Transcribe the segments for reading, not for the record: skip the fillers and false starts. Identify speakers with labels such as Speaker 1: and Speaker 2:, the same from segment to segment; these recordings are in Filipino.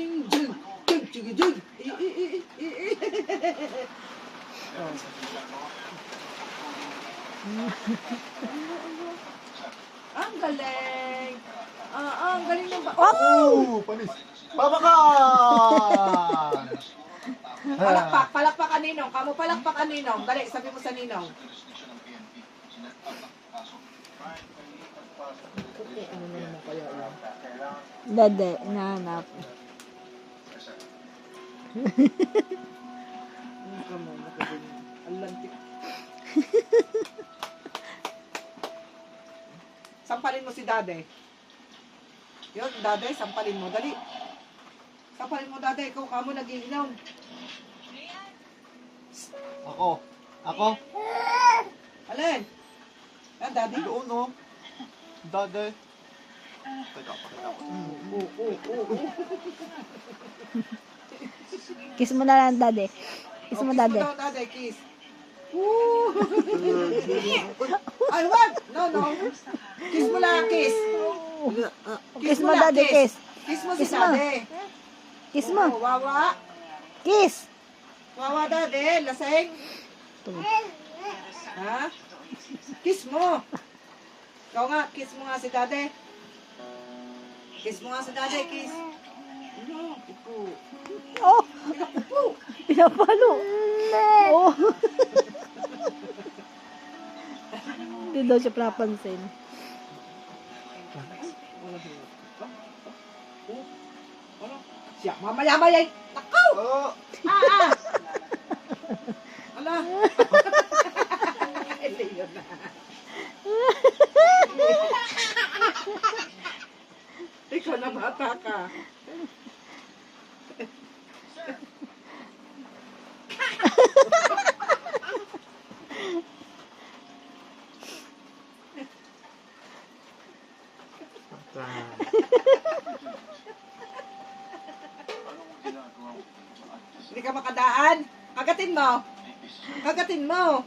Speaker 1: Jing, jing, jing, jing, jing. Oh. Ang galing. Ang galing ng ba...
Speaker 2: Oh! Panis! Pabakan!
Speaker 1: Palakpak ka Ninong. Kamu palakpak ka Ninong. Dali, sabi mo sa Ninong. Okay, ano na naman kaya yan?
Speaker 3: Dade, nahanap.
Speaker 1: Ang kamo, nakagaling. Ang lantik. Sampalin mo si Dade. Yun, Dade, sampalin mo. Dali. Sampalin mo, Dade. Ikaw kamo nag-iinom.
Speaker 2: Ako?
Speaker 1: Alin? Yan, Daddy.
Speaker 2: Doon, no? Dade. Teka, pakita ko.
Speaker 3: Kiss mo na lang, dade. Kiss mo, dade.
Speaker 1: Kiss mo daw, Dade. Kiss. Woo! Ay, wag! No. Kiss mo lang, kiss.
Speaker 3: Kiss mo, dade, kiss.
Speaker 1: Kiss mo si
Speaker 3: Kiss mo.
Speaker 1: Dade.
Speaker 3: Kiss mo.
Speaker 1: Oh, wawa.
Speaker 3: Kiss.
Speaker 1: Wawa, Dade. Laseng. Ha? Kiss mo. Ikaw nga, kiss mo nga si Dade. Kiss mo nga si Dade, kiss. Ano? Pupo.
Speaker 3: Oh,
Speaker 1: Pupo.
Speaker 3: pinapalo. Oh. Hindi daw siya papansin.
Speaker 1: Ano? Siya, mamaya-maya. Takaw!
Speaker 2: Oh!
Speaker 1: Ala. Leon na. Ikaw na bata ka. Hindi ka makadaan. Kagatin mo. Kagatin mo.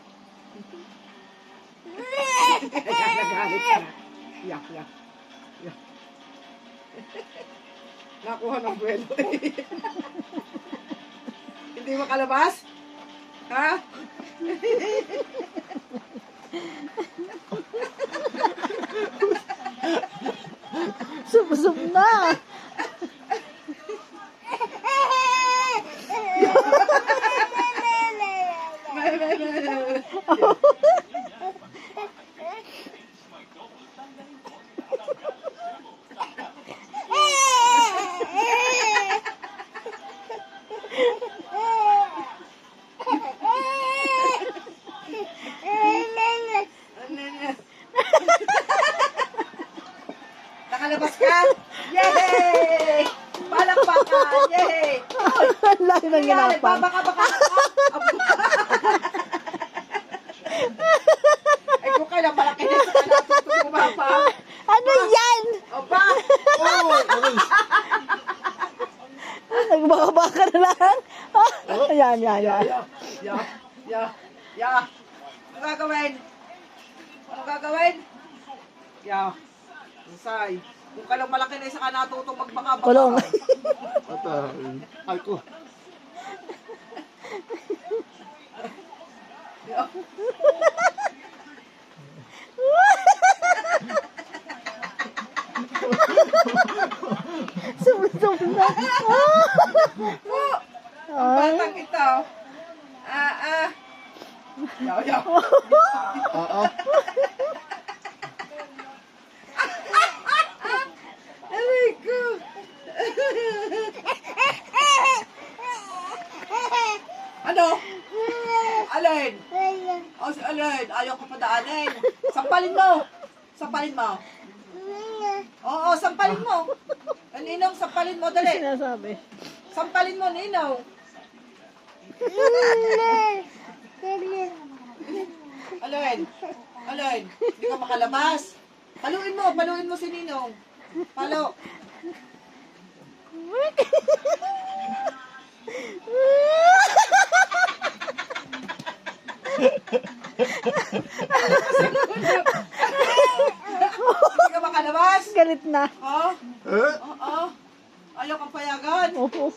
Speaker 1: Nagalit ka. Yak. Nakuha ng buwelo. Hindi makalabas? Ha?
Speaker 3: Sup na.
Speaker 1: Nakalabas ka? Yay! Palakpakan! Yay!
Speaker 3: Ang laki ng ginapan.
Speaker 1: Baka. Ay, kung kailan malaki na sa kanatong kumapa.
Speaker 3: Ano yan?
Speaker 1: Opa!
Speaker 2: Oh! Panis!
Speaker 3: Nagbaka-baka na lang. Yan.
Speaker 1: Ya. Ano gagawin? Ya. Say. Kung kailang malaki na sa kanatutong magbaka-baka.
Speaker 3: Kulong.
Speaker 2: Ay ko.
Speaker 3: Sumsum na.
Speaker 1: Ang
Speaker 3: Ay.
Speaker 1: batang ito. Yaw, yaw.
Speaker 2: Oo.
Speaker 1: Aray ko. Ano? Alin? O, si Alin. Ayaw ko padaanin. Sampalin mo. Sampalin mo. Oo, sampalin mo. Ninong, sampalin mo. Dali.
Speaker 3: Sinasabi.
Speaker 1: Sampalin mo, Ninong. Alin? Alin? Hindi ka makalabas. Paluin mo si Ninong. Palo. Hindi ka makalabas.
Speaker 3: Galit na.
Speaker 1: Oh?
Speaker 2: Eh?
Speaker 1: Oo. Ayaw kang payagan.
Speaker 3: Oo.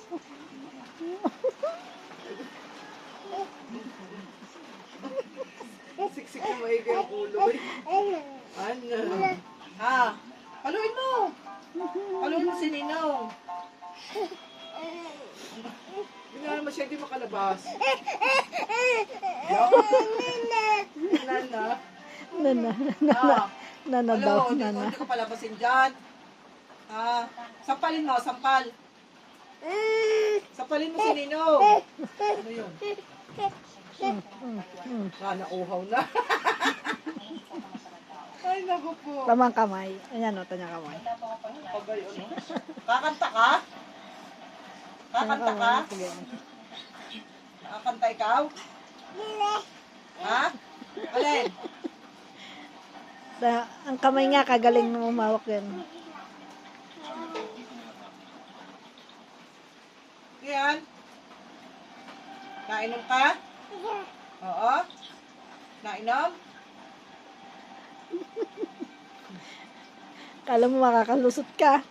Speaker 1: Siksik na maigi ang ulo. Ano? Ha? Paluin mo. Paluin mo si Ninong. Hindi nga naman siya hindi makalabas. Nana.
Speaker 3: Nana.
Speaker 1: Ha?
Speaker 3: Nana daw.
Speaker 1: Alo,
Speaker 3: Nana.
Speaker 1: hindi ka palabasin dyan. Ha? Sampalin mo, sampal. Sampalin mo si Ninong. Ano yun? Nauhaw na. Ay, naku po.
Speaker 3: Tamang kamay. Ayan o, tanya kamay.
Speaker 1: Pagay, ano? Kakanta ka? Kakanta ka?
Speaker 3: Sige.
Speaker 1: Kakanta ikaw? Ha? Alin?
Speaker 3: Ang kamay nga, kagaling na umawak yan.
Speaker 1: Yan. Nainom ka? Oo. Nainom?
Speaker 3: Kala mo makakalusot ka.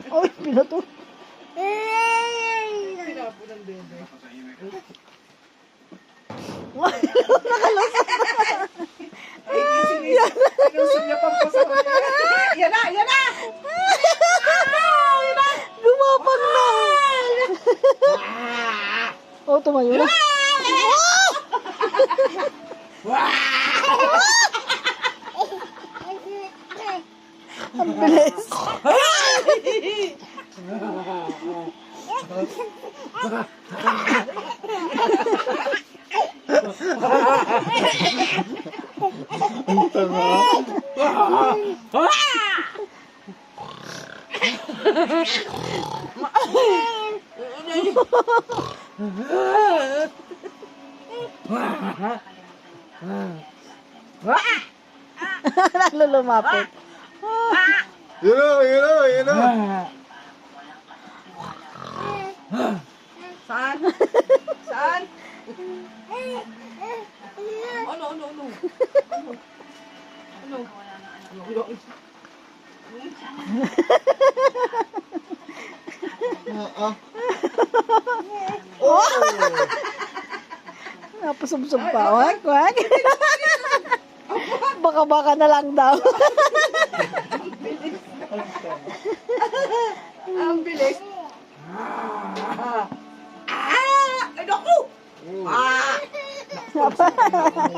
Speaker 3: Oy, pinato.
Speaker 1: Pinapo ng bebe. Ay, sinusog niya pang pasawa niya. Yan na, yan na!
Speaker 3: Gumapang na. Oh, tumayo na. Ang bilis.
Speaker 2: Ang tanga.
Speaker 3: Lalo lumapit.
Speaker 2: Yun na, yun na, yun na.
Speaker 1: Saan? Saan? Ano, ano, ano? Ano? Ano? Ano?
Speaker 2: Oo.
Speaker 3: Oh! Napasubsob pa. Wag, wag. Baka-baka na lang daw.
Speaker 1: Ang bilis. Ay, naku! Ah!